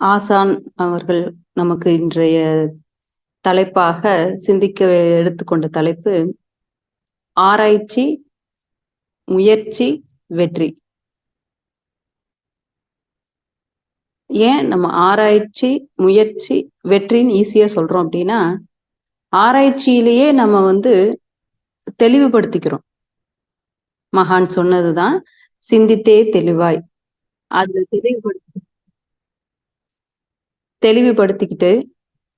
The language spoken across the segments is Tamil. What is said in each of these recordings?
ஆசான் அவர்கள் நமக்கு இன்றைய தலைப்பாக சிந்திக்க எடுத்துக்கொண்ட தலைப்பு ஆராய்ச்சி, முயற்சி, வெற்றி. ஏன் நம்ம ஆராய்ச்சி, முயற்சி, வெற்றின்னு ஈஸியா சொல்றோம் அப்படின்னா, ஆராய்ச்சியிலேயே நம்ம தெளிவுபடுத்திக்கிறோம். மகான் சொன்னதுதான், சிந்தித்தே தெளிவாய். அதுல தெளிவுபடுத்திக்கிட்டு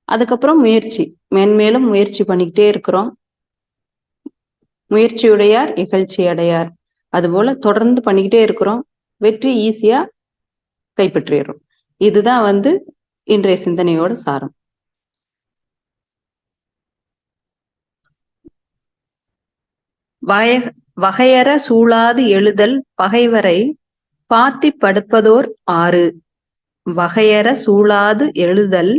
அதுக்கப்புறம் முயற்சி, மென்மேலும் முயற்சி பண்ணிக்கிட்டே இருக்கிறோம். முயற்சியுடையார் இகழ்ச்சி அடையார். அதுபோல தொடர்ந்து பண்ணிக்கிட்டே இருக்கிறோம். வெற்றி ஈஸியா கைப்பற்றிடுறோம். இதுதான் இன்றைய சிந்தனையோட சாரம். வகையற சூழாது எழுதல் பகைவரை பாத்தி படுப்பதோர் ஆறு. வகையற சூழாது எழுதல்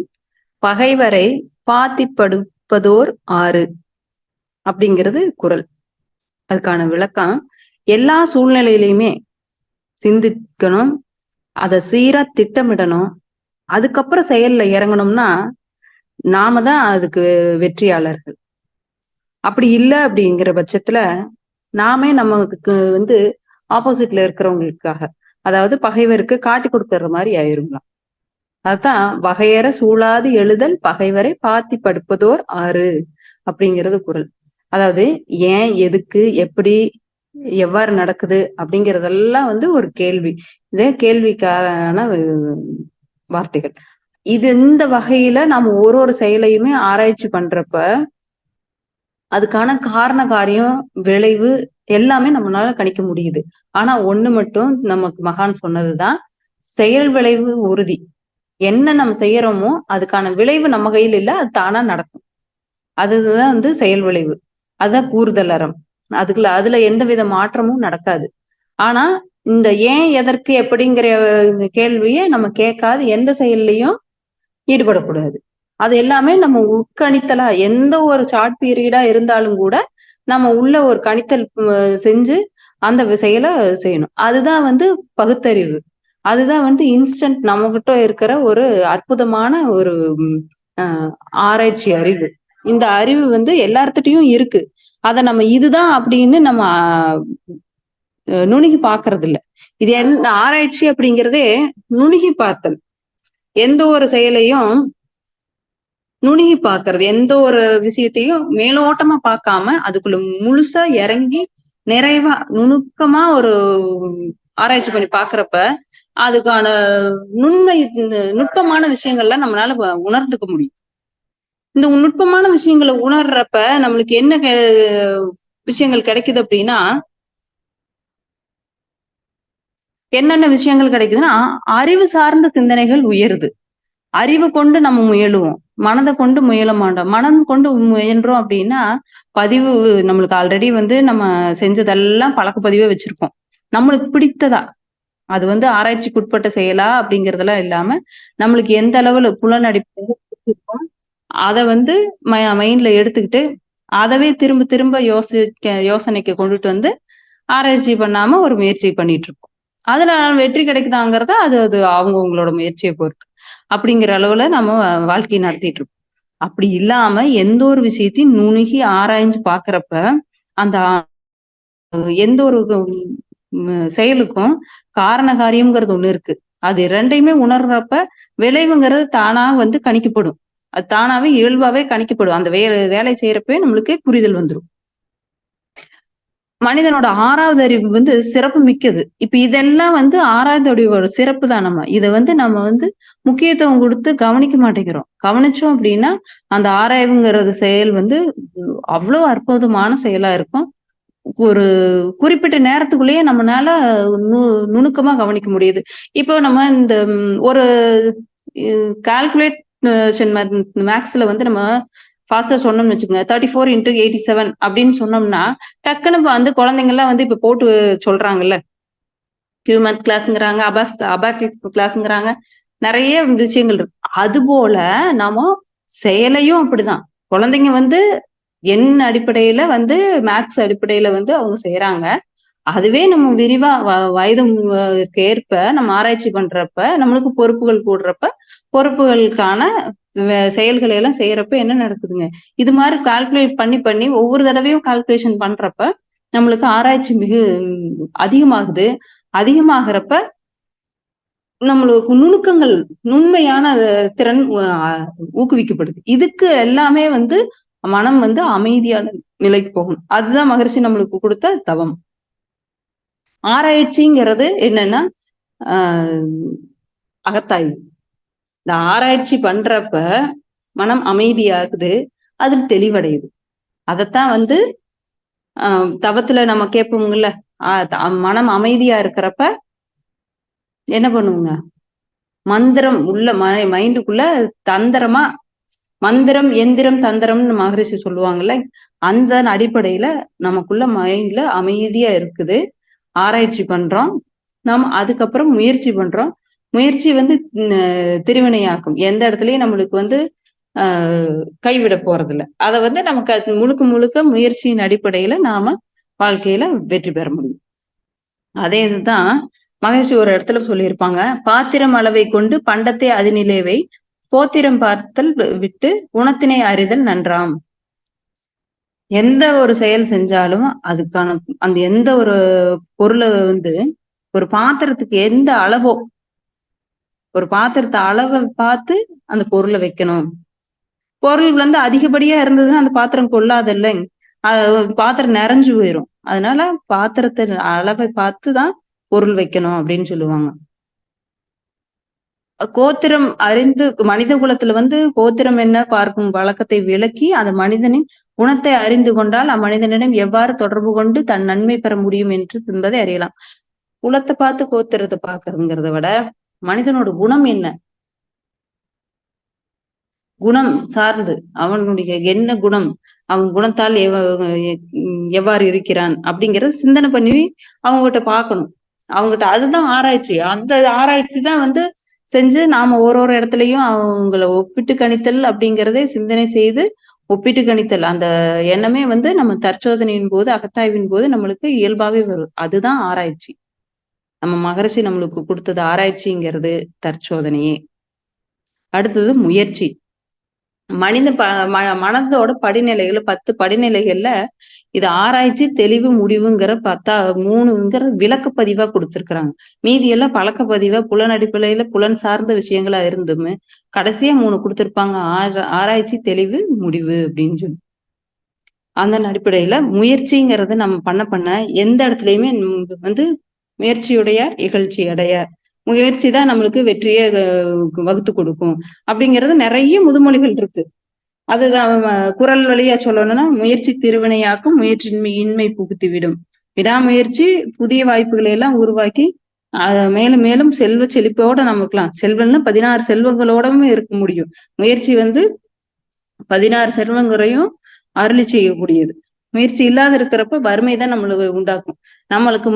பகைவரை பாத்தி படுப்பதோர் ஆறு அப்படிங்கிறது குறள். அதுக்கான விளக்கம், எல்லா சூழ்நிலையிலையுமே சிந்திக்கணும், அதை சீரா திட்டமிடணும், அதுக்கப்புறம் செயல்ல இறங்கணும்னா நாம தான் அதுக்கு வெற்றியாளர்கள். அப்படி இல்லை அப்படிங்கிற பட்சத்துல நாமே நமக்கு ஆப்போசிட்ல இருக்கிறவங்களுக்காக, அதாவது பகைவருக்கு காட்டி கொடுக்கற மாதிரி ஆயிருங்களாம். அதுதான் வகையற சூழாது எழுதல் பகைவரை பாத்தி படுப்பதோர் ஆறு அப்படிங்கிறது குறள். அதாவது ஏன், எதுக்கு, எப்படி, எவ்வாறு நடக்குது அப்படிங்கிறதெல்லாம் ஒரு கேள்வி. இதே கேள்விக்கான வார்த்தைகள். இந்த வகையில நாம ஒரு செயலையுமே ஆராய்ச்சி பண்றப்ப அதுக்கான காரண காரியம் விளைவு எல்லாமே நம்மளால கணிக்க முடியுது. ஆனா ஒண்ணு மட்டும் நமக்கு மகான் சொன்னதுதான், செயல் விளைவு உறுதி. என்ன நம்ம செய்யறோமோ அதுக்கான விளைவு நம்ம கையில் இல்ல, அது தானா நடக்கும். அதுதான் செயல் விளைவு. அதுதான் கூறுதல் அறம். அதுல எந்த வித மாற்றமும் நடக்காது. ஆனா இந்த ஏன், எதற்கு, எப்படிங்கிற கேள்வியை நம்ம கேட்காது எந்த செயல்லையும் ஈடுபடக்கூடாது. அது எல்லாமே நம்ம உட்கணித்தலா, எந்த ஒரு ஷார்ட் பீரியடா இருந்தாலும் கூட நம்ம உள்ள ஒரு கணித்தல் செஞ்சு அந்த செயலை செய்யணும். அதுதான் பகுத்தறிவு. அதுதான் இன்ஸ்டன்ட் நம்மகிட்ட இருக்கிற ஒரு அற்புதமான ஒரு ஆராய்ச்சி அறிவு. இந்த அறிவு எல்லார்த்திட்டையும் இருக்கு. அதை நம்ம இதுதான் அப்படின்னு நம்ம நுணுகி பாக்குறது இல்ல. இது என்ன ஆராய்ச்சி அப்படிங்கிறதே நுணுகி பார்த்தல். எந்த ஒரு செயலையும் நுணுகி பாக்குறது, எந்த ஒரு விஷயத்தையும் மேலோட்டமா பார்க்காம அதுக்குள்ள முழுசா இறங்கி நிறைவா நுணுக்கமா ஒரு ஆராய்ச்சி பண்ணி பாக்குறப்ப அதுக்கான நுட்பமான விஷயங்கள்லாம் நம்மளால உணர்ந்துக்க முடியும். இந்த நுட்பமான விஷயங்களை உணர்றப்ப நம்மளுக்கு என்ன விஷயங்கள் கிடைக்குது அப்படின்னா, என்னென்ன விஷயங்கள் கிடைக்குதுன்னா, அறிவு சார்ந்த சிந்தனைகள் உயருது. அறிவு கொண்டு நம்ம முயலுவோம், மனதை கொண்டு முயல மாட்டோம். மனம் கொண்டு முயன்றோம் அப்படின்னா பதிவு நம்மளுக்கு ஆல்ரெடி நம்ம செஞ்சதெல்லாம் பழக்க பதிவே வச்சிருக்கோம். நம்மளுக்கு பிடித்ததா, அது ஆராய்ச்சிக்கு உட்பட்ட செயலா அப்படிங்கறதெல்லாம் இல்லாம நம்மளுக்கு எந்த அளவுல புலனடிப்பு அதை மைண்ட்ல எடுத்துக்கிட்டு அதவே திரும்ப திரும்ப யோசனைக்கு கொண்டுட்டு ஆராய்ச்சி பண்ணாம ஒரு முயற்சி பண்ணிட்டு இருக்கோம். அதுல வெற்றி கிடைக்குதாங்கிறத அது அது அவங்களோட முயற்சியை பொறுத்து அப்படிங்கிற அளவுல நம்ம வாழ்க்கையை நடத்திட்டு இருக்கோம். அப்படி இல்லாம எந்த ஒரு விஷயத்தையும் நுணுகி ஆராய்ஞ்சு பாக்குறப்ப அந்த எந்த ஒரு செயலுக்கும் காரண காரியம்ங்கிறது ஒண்ணு இருக்கு. அது ரெண்டையுமே உணர்றப்ப விளைவுங்கிறது தானா கணிக்கப்படும். அது தானாவே இயல்பாவே கணிக்கப்படும். அந்த வேலை செய்யறப்பே நம்மளுக்கு புரிதல் வந்துடும். மனிதனோட ஆறாவது அறிவு சிறப்பு மிக்கது. இப்ப இதெல்லாம் ஆறாவது அறிவோட சிறப்பு தான். நம்ம முக்கியத்துவம் கொடுத்து கவனிக்க மாட்டேங்கிறோம். கவனிச்சோம் அப்படின்னா அந்த ஆராய்வுங்கிறது செயல் அவ்வளவு அற்புதமான செயலா இருக்கும். ஒரு குறிப்பிட்ட நேரத்துக்குள்ளேயே நம்மளால நுணுக்கமா கவனிக்க முடியுது. இப்போ நம்ம இந்த ஒரு கால்குலேஷன் மேக்ஸ்ல நம்ம ஃபாஸ்டா சொன்னோம்னு வச்சுக்கோங்க, 34 into 87 அப்படின்னு சொன்னோம்னா டக்குன்னு குழந்தைங்க எல்லாம் இப்ப போட்டு சொல்றாங்கல்ல, கியூமேத் கிளாஸ்ங்கிறாங்க, அபாக்ஸ் கிளாஸ்ங்கிறாங்க, நிறைய விஷயங்கள் இருக்கு. அது போல நாம செயலையும் அப்படிதான். குழந்தைங்க எண் அடிப்படையில மேக்ஸ் அடிப்படையில அவங்க செய்யறாங்க. அதுவே நம்ம விரிவா வயது ஏற்ப நம்ம ஆராய்ச்சி பண்றப்ப நம்மளுக்கு பொறுப்புகள் கூடுறப்ப பொறுப்புகளுக்கான செயல்களை எல்லாம் செய்யறப்ப என்ன நடக்குதுங்க, இது மாதிரி கால்குலேட் பண்ணி பண்ணி ஒவ்வொரு தடவையும் கால்குலேஷன் பண்றப்ப நம்மளுக்கு ஆராய்ச்சி அதிகமாகுது. அதிகமாகறப்ப நம்மளுக்கு நுணுக்கங்கள், நுண்மையான திறன் ஊக்குவிக்கப்படுது. இதுக்கு எல்லாமே மனம் அமைதியான நிலைக்கு போகணும். அதுதான் மகரிஷி நம்மளுக்கு கொடுத்த தவம். ஆராய்ச்சிங்கிறது என்னன்னா அகத்தாய்வு. இந்த ஆராய்ச்சி பண்றப்ப மனம் அமைதியாகுது, அதில் தெளிவடையுது. அதத்தான் தவத்துல நம்ம கேட்போம்ல, மனம் அமைதியா இருக்கிறப்ப என்ன பண்ணுவோங்க, மந்திரம் உள்ள மைண்டுக்குள்ள தந்திரமா, மந்திரம் எந்திரம் தந்திரம்னு மகரிஷி சொல்லுவாங்கல்ல, அந்த அடிப்படையில நமக்குள்ள மைண்ட்ல அமைதியா இருக்குது. ஆராய்ச்சி பண்றோம், நாம் அதுக்கப்புறம் முயற்சி பண்றோம். முயற்சி திருவினையாக்கும். எந்த இடத்துலயும் நம்மளுக்கு கைவிட போறது இல்லை. அதை நமக்கு முழுக்க முழுக்க முயற்சியின் அடிப்படையில நாம வாழ்க்கையில வெற்றி பெற முடியும். அதே இதுதான் மகரிஷி ஒரு இடத்துல சொல்லியிருப்பாங்க, பாத்திரம் அளவை கொண்டு பண்டத்தை அதிநிலைவை போத்திரம் பார்த்தல் விட்டு குணத்தினை அறிதல் நன்றாம். எந்த ஒரு செயல் செஞ்சாலும் அதுக்கான அந்த எந்த ஒரு பொருளை ஒரு பாத்திரத்துக்கு எந்த அளவோ, ஒரு பாத்திரத்தை அளவை பார்த்து அந்த பொருளை வைக்கணும். பொருள் அதிகப்படியா இருந்ததுன்னா அந்த பாத்திரம் கொள்ளாது இல்லைங்க, பாத்திரம் நிறைஞ்சு போயிரும். அதனால பாத்திரத்தை அளவை பார்த்துதான் பொருள் வைக்கணும் அப்படின்னு சொல்லுவாங்க. கோத்திரம் அறிந்து மனித குலத்துல கோத்திரம் என்ன பார்க்கும் வழக்கத்தை விளக்கி அந்த மனிதனின் குணத்தை அறிந்து கொண்டால் அம்மனிதனிடம் எவ்வாறு தொடர்பு கொண்டு தன் நன்மை பெற முடியும் என்று என்பதை அறியலாம். குலத்தை பார்த்து கோத்திரத்தை பார்க்கறதுங்கிறத விட மனிதனோட குணம் என்ன, குணம் சார்ந்து அவனுடைய என்ன குணம், அவன் குணத்தால் எவ்வாறு இருக்கிறான் அப்படிங்கறத சிந்தனை பண்ணி அவங்ககிட்ட பார்க்கணும். அவங்ககிட்ட அதுதான் ஆராய்ச்சி. அந்த ஆராய்ச்சி தான் செஞ்சு நாம ஒரு இடத்துலயும் அவங்கள ஒப்பிட்டு கணித்தல் அப்படிங்கிறதே சிந்தனை செய்து ஒப்பிட்டு கணித்தல். அந்த எண்ணமே நம்ம தற்சோதனையின் போது, அகத்தாய்வின் போது நம்மளுக்கு இயல்பாவே வரும். அதுதான் ஆராய்ச்சி. நம்ம மகரிஷி நம்மளுக்கு கொடுத்தது ஆராய்ச்சிங்கிறது தற்சோதனையே. அடுத்தது முயற்சி. மனித மனதோட படிநிலைகள் 10 படிநிலைகள்ல இது ஆராய்ச்சி, தெளிவு, முடிவுங்கிற 3ங்கிற விளக்கப்பதிவா கொடுத்திருக்கிறாங்க. மீதி எல்லாம் பழக்க பதிவா புலன் அடிப்படையில புலன் சார்ந்த விஷயங்களா இருந்துமே கடைசியா 3 கொடுத்திருப்பாங்க, ஆராய்ச்சி, தெளிவு, முடிவு அப்படின்னு சொல்லி. அந்த அடிப்படையில முயற்சிங்கிறது நம்ம பண்ண எந்த இடத்துலயுமே முயற்சியுடைய இகழ்ச்சி அடையார். முயற்சி தான் நம்மளுக்கு வெற்றியை வகுத்து கொடுக்கும் அப்படிங்கிறது நிறைய முதுமொழிகள் இருக்கு. அதுதான் குரல் வழியா சொல்லணும்னா, முயற்சி திருவினையாக்கும், முயற்சியின்மை இன்மை புகுத்தி விடும். விடாமுயற்சி புதிய வாய்ப்புகளை எல்லாம் உருவாக்கி மேலும் மேலும் செல்வ செழிப்போட நமக்குலாம் செல்வம்னு 16 செல்வங்களோடவும் இருக்க முடியும். முயற்சி 16 செல்வங்களையும் அருளி செய்யக்கூடியது. முயற்சி இல்லாத இருக்கிறப்ப வறுமைதான் நம்மளுக்கு உண்டாக்கும். நம்மளுக்கு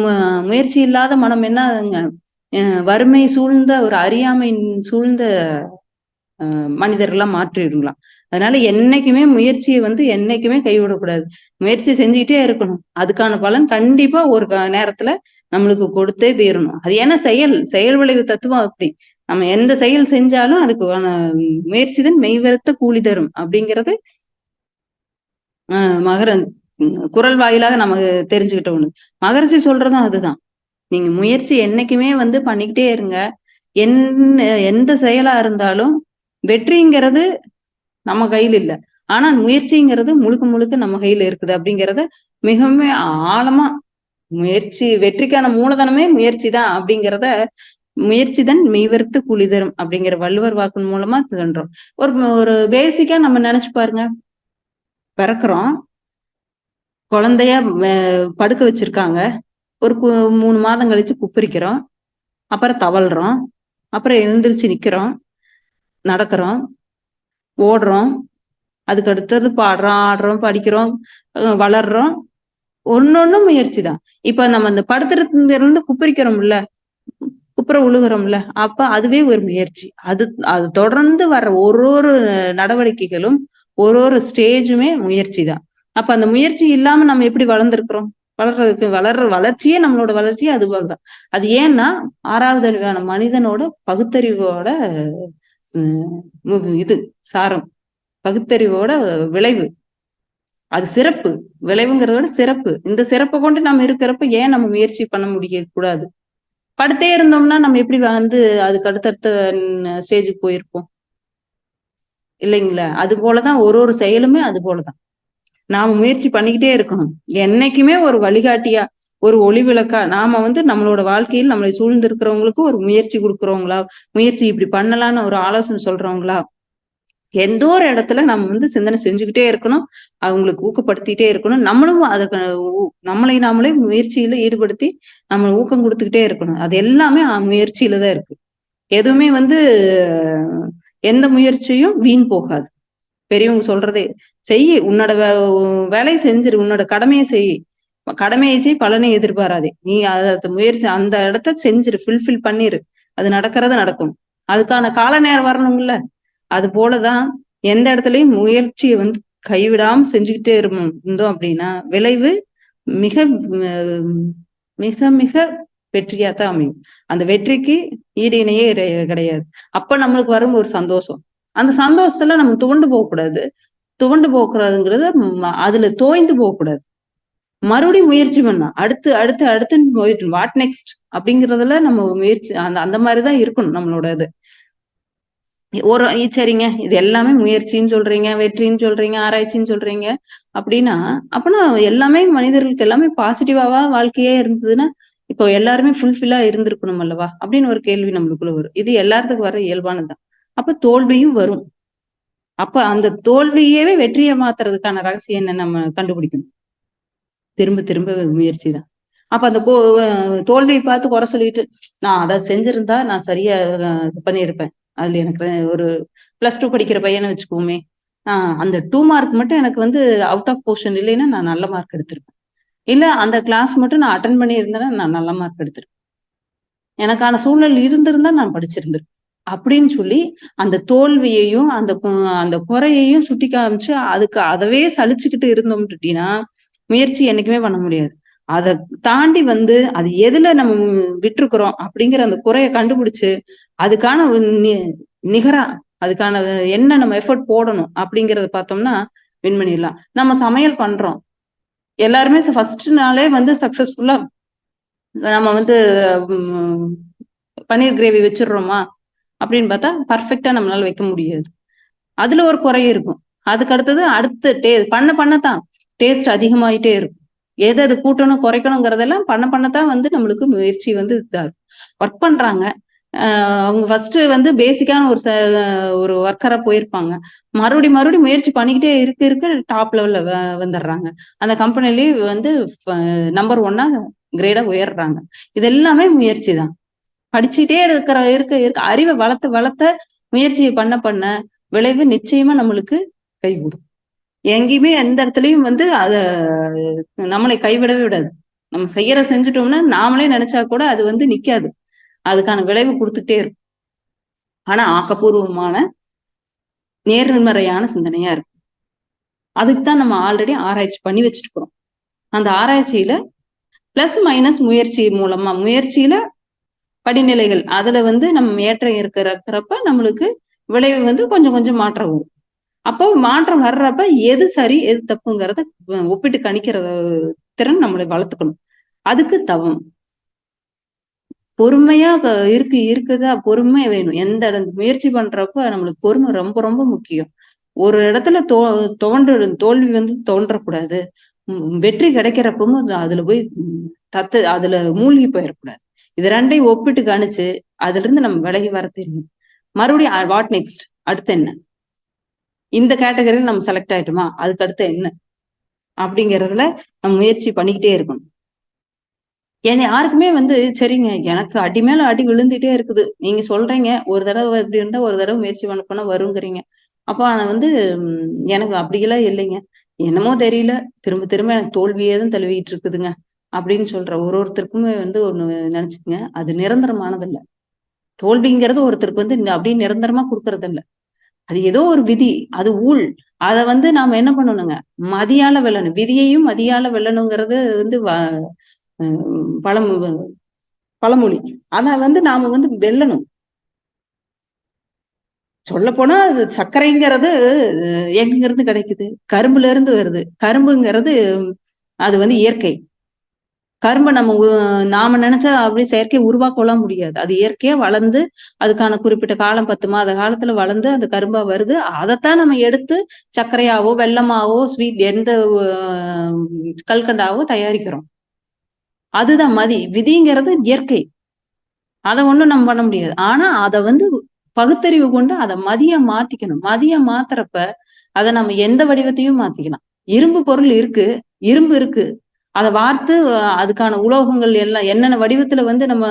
முயற்சி இல்லாத மனம் என்னங்க, வறுமை சூழ்ந்த ஒரு அறியாமை சூழ்ந்த மனிதர்கள்லாம் மாற்றிடுங்களாம். அதனால என்னைக்குமே முயற்சியை என்னைக்குமே கைவிடக்கூடாது. முயற்சி செஞ்சுக்கிட்டே இருக்கணும். அதுக்கான பலன் கண்டிப்பா ஒரு நேரத்துல நம்மளுக்கு கொடுத்தே தீரணும். அது ஏன்னா செயல் விளைவு தத்துவம் அப்படி. நம்ம எந்த செயல் செஞ்சாலும் அதுக்கான முயற்சிதான் மெய்வருத்த கூலி தரும் அப்படிங்கிறது குரல் வாயிலாக நமக்கு தெரிஞ்சுக்கிட்ட ஒண்ணு. மகரிஷி சொல்றதும் அதுதான். நீங்க முயற்சி என்னைக்குமே பண்ணிக்கிட்டே இருங்க. எந்த செயலா இருந்தாலும் வெற்றிங்கிறது நம்ம கையில் இல்ல, ஆனா முயற்சிங்கிறது முழுக்க முழுக்க நம்ம கையில இருக்குது அப்படிங்கிறத மிகவும் ஆழமா, முயற்சி வெற்றிக்கான மூலதனமே முயற்சி தான் அப்படிங்கிறத, முயற்சிதான் மெய்வருத்து கூலி தரும் அப்படிங்கிற வள்ளுவர் வாக்கு மூலமா தோன்றோம். ஒரு பேசிக்கா நம்ம நினைச்சு பாருங்க, பிறக்கிறோம், குழந்தைய படுக்க வச்சிருக்காங்க, ஒரு 3 மாதம் கழிச்சு குப்பரிக்கிறோம், அப்புறம் தவழ்றோம், அப்புறம் எழுந்திருச்சு நிக்கிறோம், நடக்கிறோம், ஓடுறோம், அதுக்கு அடுத்தது பாடுறோம், ஆடுறோம், படிக்கிறோம், வளர்றோம். ஒன்னொன்னும் முயற்சி தான். இப்ப நம்ம இந்த படுத்துறதுல இருந்து குப்பரிக்கிறோம்ல, குப்புற உழுகிறோம்ல, அப்ப அதுவே ஒரு முயற்சி. அது தொடர்ந்து வர்ற ஒரு நடவடிக்கைகளும் ஒரு ஸ்டேஜுமே முயற்சி தான். அப்ப அந்த முயற்சி இல்லாம நம்ம எப்படி வளர்ந்துருக்கிறோம்? வளர்றதுக்கு வளர்ச்சியே நம்மளோட வளர்ச்சியே அது போலதான். அது ஏன்னா 6வது அறிவான மனிதனோட பகுத்தறிவோட இது சாரம், பகுத்தறிவோட விளைவு. அது சிறப்பு. விளைவுங்கிறத விட சிறப்பு. இந்த சிறப்பை கொண்டு நம்ம இருக்கிறப்ப ஏன் நம்ம முயற்சி பண்ண முடிய கூடாது? படுத்தே இருந்தோம்னா நம்ம எப்படி அதுக்கு அடுத்தடுத்த ஸ்டேஜுக்கு போயிருப்போம் இல்லைங்களா? அது போலதான் ஒரு செயலுமே அது போலதான். நாம முயற்சி பண்ணிக்கிட்டே இருக்கணும். என்னைக்குமே ஒரு வழிகாட்டியா, ஒரு ஒளி விளக்கா நாம நம்மளோட வாழ்க்கையில் நம்மளை சூழ்ந்து இருக்கிறவங்களுக்கு ஒரு முயற்சி கொடுக்குறவங்களா, முயற்சி இப்படி பண்ணலான்னு ஒரு ஆலோசனை சொல்றவங்களா, எந்த ஒரு இடத்துல நம்ம சிந்தனை செஞ்சுக்கிட்டே இருக்கணும். அவங்களுக்கு ஊக்கப்படுத்திட்டே இருக்கணும். நம்மளும் அதுக்கு நம்மளை நாமளே முயற்சியில ஈடுபடுத்தி நம்ம ஊக்கம் கொடுத்துக்கிட்டே இருக்கணும். அது எல்லாமே முயற்சியில தான் இருக்கு. எதுவுமே எந்த முயற்சியும் வீண் போகாது. பெரியவங்க சொல்றதே செய்யி, உன்னோட வேலையை செஞ்சிரு, உன்னோட கடமையை செய், கடமையை செய், பலனை எதிர்பாராதே. நீ அதை முயற்சி அந்த இடத்த செஞ்சிரு, ஃபுல்ஃபில் பண்ணிரு, அது நடக்கிறது நடக்கும். அதுக்கான கால நேரம் வரணும்ல. அது போலதான் எந்த இடத்துலயும் முயற்சியை கைவிடாம செஞ்சுக்கிட்டே இருந்தோம் அப்படின்னா விளைவு மிக மிக மிக வெற்றியாத்தான் அமையும். அந்த வெற்றிக்கு ஈடு இணையே கிடையாது. அப்ப நம்மளுக்கு வரும் ஒரு சந்தோஷம். அந்த சந்தோஷத்துல நம்ம துவண்டு போகக்கூடாது. துவண்டு போகக்கூடாதுங்கிறது அதுல தோய்ந்து போகக்கூடாது. மறுபடியும் முயற்சி பண்ணா அடுத்து அடுத்து அடுத்துன்னு போயிட்டு வாட் நெக்ஸ்ட் அப்படிங்கறதுல நம்ம முயற்சி அந்த மாதிரிதான் இருக்கணும் நம்மளோட இது. சரிங்க, இது எல்லாமே முயற்சின்னு சொல்றீங்க, வெற்றின்னு சொல்றீங்க, ஆராய்ச்சின்னு சொல்றீங்க அப்படின்னா அப்பனா எல்லாமே மனிதர்களுக்கு எல்லாமே பாசிட்டிவாவா வாழ்க்கையே இருந்ததுன்னா இப்போ எல்லாருமே ஃபுல்ஃபில்லா இருந்திருக்கணும் அல்லவா அப்படின்னு ஒரு கேள்வி நம்மளுக்குள்ள வரும். இது எல்லாத்துக்கும் வர இயல்பானதுதான். அப்ப தோல்வியும் வரும். அப்ப அந்த தோல்வியவே வெற்றியை மாத்துறதுக்கான ரகசியம் என்ன நம்ம கண்டுபிடிக்கணும். திரும்ப திரும்ப முயற்சி தான். அப்ப அந்த தோல்வியை பார்த்து குறை சொல்லிட்டு நான் அதை செஞ்சிருந்தா நான் சரியா இது பண்ணியிருப்பேன். அதுல எனக்கு ஒரு +2 படிக்கிற பையனை வச்சுக்கோமே, அந்த 2 மார்க் மட்டும் எனக்கு அவுட் ஆஃப் போர்ஷன் இல்லைன்னா நான் நல்ல மார்க் எடுத்திருப்பேன். இல்ல அந்த கிளாஸ் மட்டும் நான் அட்டன் பண்ணி இருந்தேன்னா நான் நல்ல மார்க் எடுத்திருப்பேன். எனக்கான சூழல் இருந்திருந்தா நான் படிச்சிருந்திருப்பேன் அப்படின்னு சொல்லி அந்த தோல்வியையும் அந்த குறையையும் சுட்டி காமிச்சு அதுக்கு அதவே சலிச்சுக்கிட்டு இருந்தோம் அப்படின்னா முயற்சி என்னைக்குமே பண்ண முடியாது. அதை தாண்டி அது எதுல நம்ம விட்டுருக்குறோம் அப்படிங்கிற அந்த குறைய கண்டுபிடிச்சு அதுக்கான நிகரா அதுக்கான என்ன நம்ம எஃபர்ட் போடணும் அப்படிங்கறத பார்த்தோம்னா வின் பண்ணிடலாம். நம்ம சமையல் பண்றோம், எல்லாருமே ஃபர்ஸ்ட் நாளே சக்சஸ்ஃபுல்லா நம்ம பன்னீர் கிரேவி வச்சிடுறோமா அப்படின்னு பார்த்தா பர்ஃபெக்டா நம்மளால வைக்க முடியாது. அதுல ஒரு குறை இருக்கும். அதுக்கு அடுத்தது அடுத்து பண்ணத்தான் டேஸ்ட் அதிகமாயிட்டே இருக்கும். எது கூட்டணும் குறைக்கணுங்கிறதெல்லாம் பண்ணத்தான் நம்மளுக்கு முயற்சி இதா இருக்கும். ஒர்க் பண்றாங்க, அவங்க ஃபர்ஸ்ட் பேசிக்கான ஒரு ஒர்க்கரா போயிருப்பாங்க. மறுபடியும் முயற்சி பண்ணிக்கிட்டே இருக்க டாப் லெவல்ல வந்துடுறாங்க. அந்த கம்பெனிலேயே நம்பர் 1 கிரேடா உயர்றாங்க. இது எல்லாமே முயற்சி தான். படிச்சுட்டே இருக்க அறிவை வளர்த்த முயற்சியை பண்ண விளைவு நிச்சயமா நம்மளுக்கு கைகூடும். எங்கேயுமே எந்த இடத்துலயும் அத நம்மளை கைவிடவே விடாது. நம்ம செஞ்சுட்டோம்னா நாமளே நினைச்சா கூட அது நிக்காது. அதுக்கான விளைவு கொடுத்துட்டே இருக்கும். ஆனா ஆக்கப்பூர்வமான நேர்மறையான சிந்தனையா இருக்கும். அதுக்குதான் நம்ம ஆல்ரெடி ஆராய்ச்சி பண்ணி வச்சுட்டு இருக்கோம். அந்த ஆராய்ச்சியில பிளஸ் மைனஸ் முயற்சி மூலமா முயற்சியில படிநிலைகள் அதுல நம்ம ஏற்றம் இருக்கிறப்ப நம்மளுக்கு விளைவு கொஞ்சம் கொஞ்சம் மாற்றம் வரும். அப்போ மாற்றம் வர்றப்ப எது சரி எது தப்புங்கிறத ஒப்பிட்டு கணிக்கிற திறன் நம்மளை வளர்த்துக்கணும். அதுக்கு தவம் பொறுமையா இருக்குதா, பொறுமை வேணும். எந்த முயற்சி பண்றப்ப நம்மளுக்கு பொறுமை ரொம்ப ரொம்ப முக்கியம். ஒரு இடத்துல தோல்வி தோன்றக்கூடாது. வெற்றி கிடைக்கிறப்பவும் அதுல போய் அதுல மூழ்கி போயிடக்கூடாது. இது ரெண்டையும் ஒப்பிட்டு கணிச்சு அதுல இருந்து நம்ம விலகி வர தெரியும். மறுபடியும் வாட் நெக்ஸ்ட், அடுத்து என்ன, இந்த கேட்டகரியில நம்ம செலக்ட் ஆயிட்டோமா, அதுக்கு அடுத்து என்ன அப்படிங்கறதுல நம்ம முயற்சி பண்ணிக்கிட்டே இருக்கணும். ஏன்னா யாருக்குமே சரிங்க எனக்கு அடி மேல அடி விழுந்துட்டே இருக்குது, நீங்க சொல்றீங்க ஒரு தடவை இப்படி இருந்தா ஒரு தடவை முயற்சி பண்ண வருங்கிறீங்க. அப்ப ஆனா எனக்கு அப்படியெல்லாம் இல்லைங்க, என்னமோ தெரியல திரும்ப திரும்ப எனக்கு தோல்வியே தான் தழுவிட்டு இருக்குதுங்க அப்படின்னு சொல்ற ஒருத்தருக்குமே ஒண்ணு நினைச்சுங்க, அது நிரந்தரமானது இல்ல. தோல்விங்கிறது ஒருத்தருக்கு அப்படியே நிரந்தரமா கொடுக்கறது இல்ல. அது ஏதோ ஒரு விதி, அது ஊழ். அத வந்து நாம என்ன பண்ணணுங்க, மதியால வெல்லணும். விதியையும் மதியால வெல்லணுங்கிறது வந்து பழமொ பழமொழி. ஆனா வந்து நாம வந்து வெல்லணும். சொல்ல போனா அது சர்க்கரைங்கிறது எங்கிருந்து கிடைக்குது? கரும்புல இருந்து வருது. கரும்புங்கிறது அது வந்து இயற்கை. கரும்ப நாம நினைச்சா அப்படியே செயற்கை உருவாக்கலாம் முடியாது. அது இயற்கையா வளர்ந்து அதுக்கான குறிப்பிட்ட காலம் 10 மாத காலத்துல வளர்ந்து அந்த கரும்பா வருது. அதைத்தான் நம்ம எடுத்து சர்க்கரையாவோ, வெல்லமாவோ, ஸ்வீட் எந்த கல்கண்டாவோ தயாரிக்கிறோம். அதுதான் விதிங்கிறது இயற்கை. அத ஒண்ணும் நம்ம பண்ண முடியாது. ஆனா அத வந்து பகுத்தறிவு கொண்டு அத மதியா மாத்திக்கணும். மதியா மாத்துறப்ப அத நம்ம எந்த வடிவத்தையும் மாத்திக்கலாம். இரும்பு பொருள் இருக்கு. இரும்பு இருக்கு. அத வார்த்து அதுக்கான உலோகங்கள் எல்லாம் என்னென்ன வடிவத்துல வந்து நம்ம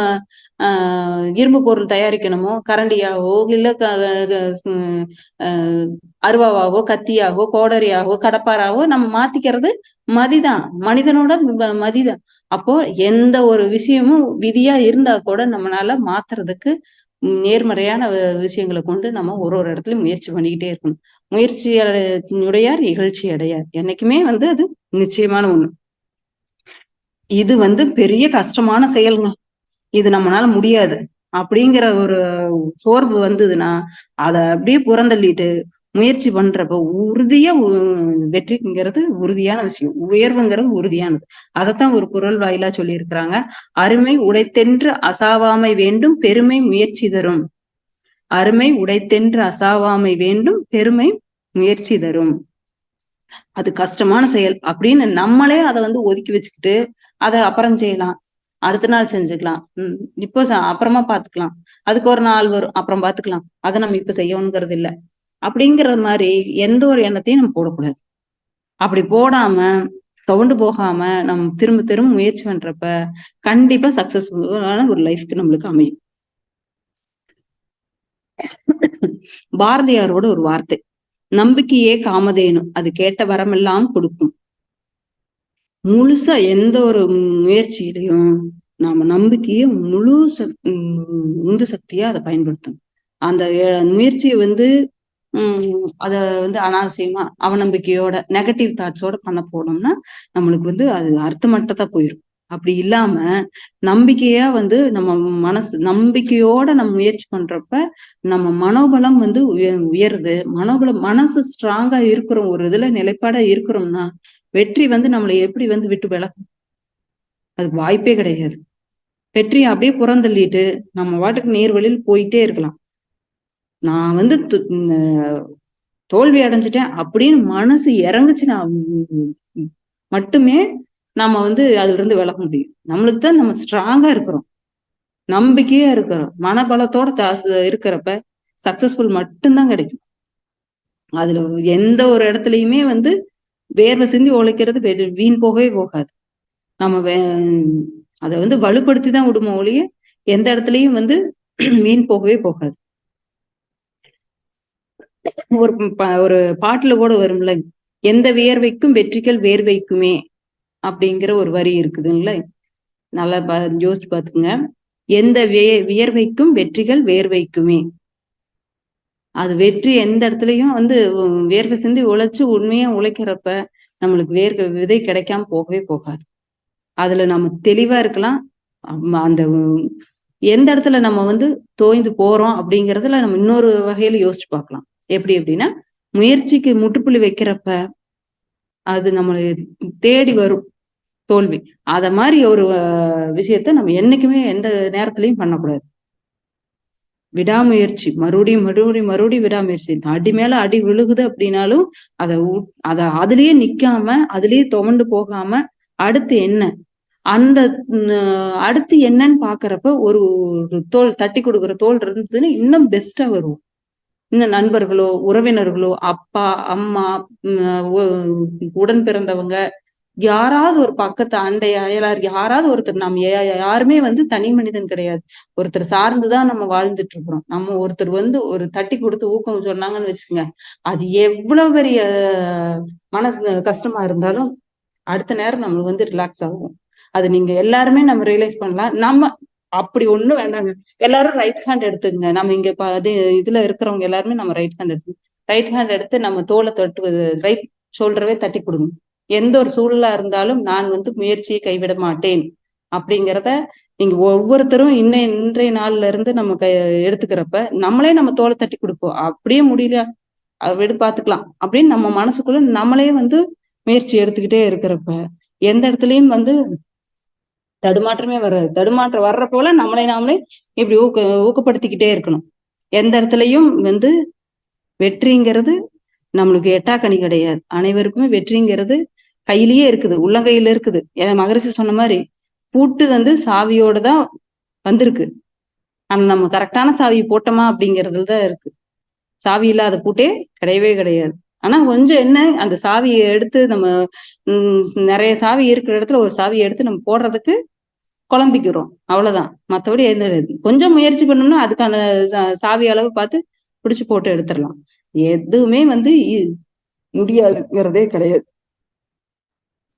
இரும்பு பொருள் தயாரிக்கணுமோ, கரண்டியாவோ, இல்ல அருவாவாவோ, கத்தியாவோ, கோடரியாவோ, கடப்பாராவோ நம்ம மாத்திக்கிறது மதிதான். மனிதனோட மதிதான். அப்போ எந்த ஒரு விஷயமும் விதியா இருந்தா கூட நம்மளால மாத்துறதுக்கு நேர்மறையான விஷயங்களை கொண்டு நம்ம ஒரு ஒரு இடத்துலயும் முயற்சி பண்ணிக்கிட்டே இருக்கணும். முயற்சி உடையார் இகழ்ச்சி அடையார். என்னைக்குமே வந்து அது நிச்சயமான ஒண்ணு. இது வந்து பெரிய கஷ்டமான செயலுங்க. இது நம்மளால முடியாது அப்படிங்கிற ஒரு சோர்வு வந்ததுன்னா அத அப்படியே புறந்தள்ளிட்டு முயற்சி பண்றப்ப உறுதியா வெற்றிங்கிறது உறுதியான விஷயம். உயர்வுங்கிறது உறுதியானது. அதைத்தான் ஒரு குறள் வாயிலா சொல்லி இருக்கிறாங்க. அருமை உடைத்தென்று அசாவாமை வேண்டும், பெருமை முயற்சி தரும். அருமை உடைத்தென்று அசாவாமை வேண்டும், பெருமை முயற்சி தரும். அது கஷ்டமான செயல் அப்படின்னு நம்மளே அதை வந்து ஒதுக்கி வச்சுக்கிட்டு அதை அப்புறம் செய்யலாம், அடுத்த நாள் செஞ்சுக்கலாம், இப்போ அப்புறமா பாத்துக்கலாம், அதுக்கு ஒரு நாள் வரும் அப்புறம் பாத்துக்கலாம், அதை நம்ம இப்ப செய்யணுங்கிறது இல்லை அப்படிங்கிற மாதிரி எந்த ஒரு எண்ணத்தையும் நம்ம போடக்கூடாது. அப்படி போடாம கவுண்டு போகாம நம்ம திரும்ப திரும்ப முயற்சி பண்றப்ப கண்டிப்பா சக்சஸ்ஃபுல்லான ஒரு லைஃப்க்கு நம்மளுக்கு அமையும். பாரதியாரோட ஒரு வார்த்தை, நம்பிக்கையே காமதேனு, அது கேட்ட வரமெல்லாம் கொடுக்கும். முழுசா எந்த ஒரு முயற்சியிலையும் நாம நம்பிக்கைய முழு உந்து சக்தியா அதை பயன்படுத்தணும். அந்த முயற்சியை வந்து அத வந்து அனாவசியமா அவநம்பிக்கையோட நெகட்டிவ் தாட்ஸோட பண்ண போனோம்னா நம்மளுக்கு வந்து அது அர்த்தமற்றதா போயிடும். அப்படி இல்லாம நம்பிக்கையா வந்து நம்ம நம்பிக்கையோட நம்ம முயற்சி பண்றப்ப நம்ம மனோபலம் வந்து உயருது. மனசு ஸ்ட்ராங்கா இருக்கிறோம், ஒரு இதுல நிலைப்பாடா இருக்கிறோம்னா வெற்றி வந்து நம்மளை எப்படி வந்து விட்டு விலகும்? அதுக்கு வாய்ப்பே கிடையாது. வெற்றியை அப்படியே புறந்தள்ளிட்டு நம்ம வாட்டுக்கு நேர் வழியில் போயிட்டே இருக்கலாம். நான் வந்து தோல்வி அடைஞ்சிட்டேன் அப்படின்னு மனசு இறங்குச்சுன்னா மட்டுமே நாம வந்து அதுல இருந்து விலக முடியும். நம்மளுக்கு தான் நம்ம ஸ்ட்ராங்கா இருக்கிறோம், நம்பிக்கையா இருக்கிறோம், மனபலத்தோட இருக்கிறப்ப சக்சஸ்ஃபுல் மட்டும்தான் கிடைக்கும். அதுல எந்த ஒரு இடத்துலயுமே வந்து வேர்வை சிந்தி உழைக்கிறது வீண் போகவே போகாது. நம்ம அதை வந்து வலுப்படுத்தி தான் விடுமோ ஒழிய எந்த இடத்துலயும் வந்து வீண் போகவே போகாது. ஒரு பாட்டுல கூட வரும்ல, எந்த வியர்வைக்கும் வெற்றிகள் வேர்வைக்குமே அப்படிங்கிற ஒரு வரி இருக்குதுங்களா, நல்லா யோசிச்சு பாத்துக்குங்க. எந்த வியர்வைக்கும் வெற்றிகள் வேர்வைக்குமே. அது வெற்றி எந்த இடத்துலயும் வந்து வேர்வை சிந்தி உழைச்சு உண்மையா உழைக்கிறப்ப நம்மளுக்கு விதை கிடைக்காம போகவே போகாது. அதுல நம்ம தெளிவா இருக்கலாம். அந்த எந்த இடத்துல நம்ம வந்து தோய்ந்து போறோம் அப்படிங்கறதுல நம்ம இன்னொரு வகையில யோசிச்சு பார்க்கலாம். எப்படி அப்படின்னா, முயற்சிக்கு முற்றுப்புள்ளி வைக்கிறப்ப அது நம்மளை தேடி வரும் தோல்வி. அத மாதிரி ஒரு விஷயத்த நம்ம என்னைக்குமே எந்த நேரத்திலையும் பண்ணக்கூடாது. விடாமுயற்சி, மறுபடியும் மறுபடியும் மறுபடியும் விடாமுயற்சி. அடி மேல அடி விழுகுது அப்படின்னாலும் அத அதுலயே நிக்காம அதுலயே துவண்டு போகாம அடுத்து என்ன, அந்த அடுத்து என்னன்னு பாக்குறப்ப ஒரு தோல் தட்டி கொடுக்குற தோல் இருந்ததுன்னு இன்னும் பெஸ்டா வரும். இன்னும் நண்பர்களோ, உறவினர்களோ, அப்பா, அம்மா, உடன் பிறந்தவங்க, யாராவது ஒரு பக்கத்து அண்டை அயலார் யாராவது ஒருத்தர், நம்ம யாருமே வந்து தனி மனிதன் கிடையாது. ஒருத்தர் சார்ந்துதான் நம்ம வாழ்ந்துட்டு இருக்கிறோம். நம்ம ஒருத்தர் வந்து ஒரு தட்டி கொடுத்து ஊக்கம் சொன்னாங்கன்னு வச்சுக்கோங்க, அது எவ்வளவு பெரிய மன கஷ்டமா இருந்தாலும் அடுத்த நேரம் நம்மளுக்கு வந்து ரிலாக்ஸ் ஆகும். அது நீங்க எல்லாருமே நம்ம ரியலைஸ் பண்ணலாம். நம்ம அப்படி ஒண்ணும் வேண்டாங்க, எல்லாரும் ரைட் ஹேண்ட் எடுத்துங்க. நம்ம இங்க இதுல இருக்கிறவங்க எல்லாருமே நம்ம ரைட் ஹேண்ட் எடுத்து ரைட் ஹேண்ட் எடுத்து நம்ம தோலை தொட்டு ரைட் ஷோல்டரவே தட்டி கொடுங்க. எந்த ஒரு சூழலா இருந்தாலும் நான் வந்து முயற்சியை கைவிட மாட்டேன் அப்படிங்கிறத நீங்க ஒவ்வொருத்தரும் இன்றைய நாள்ல இருந்து நம்ம எடுத்துக்கிறப்ப நம்மளே நம்ம தோலை தட்டி கொடுப்போம். அப்படியே முடியல அதை விடு பாத்துக்கலாம் அப்படின்னு நம்ம மனசுக்குள்ள நம்மளே வந்து முயற்சி எடுத்துக்கிட்டே இருக்கிறப்ப எந்த இடத்துலயும் வந்து தடுமாற்றமே வராது. தடுமாற்றம் வர்ற போல நாமளே இப்படி ஊக்கப்படுத்திக்கிட்டே இருக்கணும். எந்த இடத்துலயும் வந்து வெற்றிங்கிறது நம்மளுக்கு எட்டாக்கனி கிடையாது. அனைவருக்குமே வெற்றிங்கிறது கையிலேயே இருக்குது, உள்ளங்கையில இருக்குது. ஏன்னா மகரிஷி சொன்ன மாதிரி பூட்டு வந்து சாவியோட தான் வந்திருக்கு. ஆனா நம்ம கரெக்டான சாவியை போட்டோமா அப்படிங்கிறதுல தான் இருக்கு. சாவி இல்லாத பூட்டே கிடையவே கிடையாது. ஆனா கொஞ்சம் என்ன, அந்த சாவியை எடுத்து நம்ம நிறைய சாவி இருக்கிற இடத்துல ஒரு சாவியை எடுத்து நம்ம போடுறதுக்கு குழம்பிக்கிறோம், அவ்வளவுதான். மற்றபடி கொஞ்சம் முயற்சி பண்ணோம்னா அதுக்கான சாவி அளவு பார்த்து பிடிச்சு போட்டு எடுத்துடலாம். எதுவுமே வந்து முடியாதுங்கிறதே கிடையாது.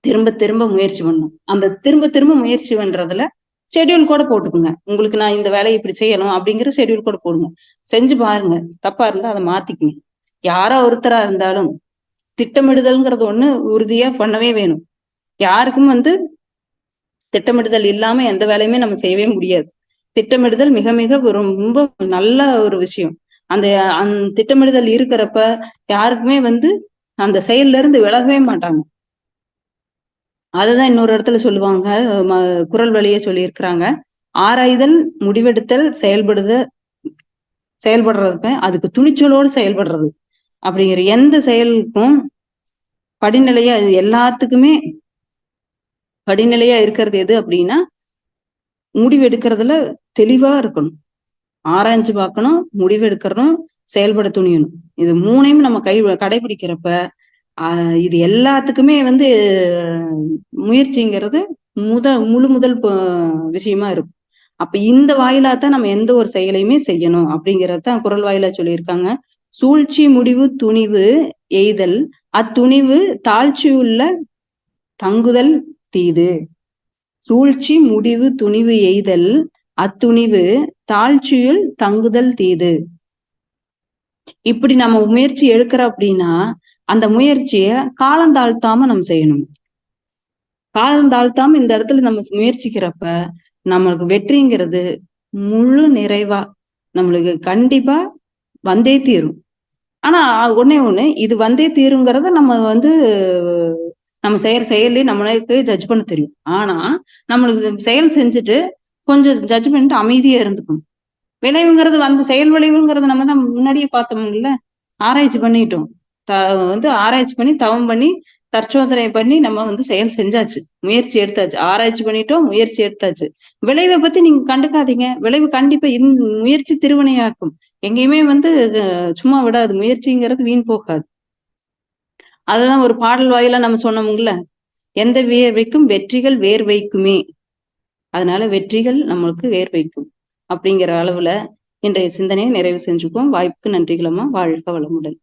திரும்ப திரும்ப முயற்சி பண்ணணும். அந்த திரும்ப திரும்ப முயற்சி பண்றதுல ஷெட்யூல் கூட போட்டுக்குங்க. உங்களுக்கு நான் இந்த வேலையை இப்படி செய்யணும் அப்படிங்கிற ஷெட்யூல் கூட போடுங்க. செஞ்சு பாருங்க. தப்பா இருந்தா அதை மாத்திக்குங்க. யாரோ ஒருத்தரா இருந்தாலும் திட்டமிடுதல்ங்கிறது ஒண்ணு உறுதியா பண்ணவே வேணும். யாருக்கும் வந்து திட்டமிடுதல் இல்லாம எந்த வேலையுமே நம்ம செய்யவே முடியாது. திட்டமிடுதல் மிக மிக ரொம்ப நல்ல ஒரு விஷயம். அந்த திட்டமிடுதல் இருக்கிறப்ப யாருக்குமே வந்து அந்த செயல்ல இருந்து விலகவே மாட்டாங்க. அதுதான் இன்னொரு இடத்துல சொல்லுவாங்க, குறள் வழியே சொல்லியிருக்கிறாங்க. ஆராய்தல், முடிவெடுத்தல், செயல்படுறதுக்கு அதுக்கு துணிச்சலோடு செயல்படுறது அப்படிங்கிற எந்த செயலுக்கும் படிநிலையா எல்லாத்துக்குமே படிநிலையா இருக்கிறது எது அப்படின்னா முடிவெடுக்கிறதுல தெளிவா இருக்கணும். ஆராய்ஞ்சு பார்க்கணும், முடிவெடுக்கணும், செயல்பட துணியணும். இது மூணையும் நம்ம கடைபிடிக்கிறப்ப இது எல்லாத்துக்குமே வந்து முயற்சிங்கிறது முதல் விஷயமா இருக்கும். அப்ப இந்த வாயிலாத்தான் நம்ம எந்த ஒரு செயலையுமே செய்யணும் அப்படிங்கறதான் குறள் வாயிலா சொல்லியிருக்காங்க. சூழ்ச்சி முடிவு துணிவு எய்தல் அத்துணிவு தாழ்ச்சியுள்ள தங்குதல் தீது. சூழ்ச்சி முடிவு துணிவு எய்தல் அத்துணிவு தாழ்ச்சியுள் தங்குதல் தீது. இப்படி நம்ம முயற்சி எடுக்கிறோம் அப்படின்னா அந்த முயற்சிய காலந்தாழ்த்தாம நம்ம செய்யணும். காலந்தாழ்த்தாம இந்த இடத்துல நம்ம முயற்சிக்கிறப்ப நம்மளுக்கு வெற்றிங்கிறது முழு நிறைவா நம்மளுக்கு கண்டிப்பா வந்தே தீரும். ஆனா ஒண்ணு இது வந்தே தீருங்கிறத நம்ம வந்து நம்ம செயலே நம்மளுக்கு ஜட்ஜ் பண்ண தெரியும். ஆனா நம்மளுக்கு செயல் செஞ்சுட்டு கொஞ்சம் ஜட்ஜ்மெண்ட் அமைதியா இருந்துக்கணும். விளைவுங்கிறது வந்து செயல் விளைவுங்கிறது நம்ம தான் முன்னாடியே பார்த்தோம்ல, ஆராய்ச்சி பண்ணிட்டோம். ஆராய்ச்சி பண்ணி தவம் பண்ணி தற்சோதனை பண்ணி நம்ம வந்து செயல் செஞ்சாச்சு, முயற்சி எடுத்தாச்சு. ஆராய்ச்சி பண்ணிட்டோம், முயற்சி எடுத்தாச்சு. விளைவை பத்தி நீங்க கண்டுக்காதீங்க. விளைவு கண்டிப்பா முயற்சி திருவினையாக்கும். எங்கேயுமே வந்து சும்மா விடாது. முயற்சிங்கிறது வீண் போகாது. அதுதான் ஒரு பாடல் வாயிலா நம்ம சொன்னோம்ல, எந்த வேர்வைக்கும் வெற்றிகள் வேர் வைக்குமே. அதனால வெற்றிகள் நம்மளுக்கு வேர் வைக்கும் அப்படிங்கிற அளவுல இன்றைய சிந்தனையை நிறைவு செஞ்சுக்குவோம். வாய்ப்புக்கு நன்றிகளம்மா. வாழ்க வளமுடன்.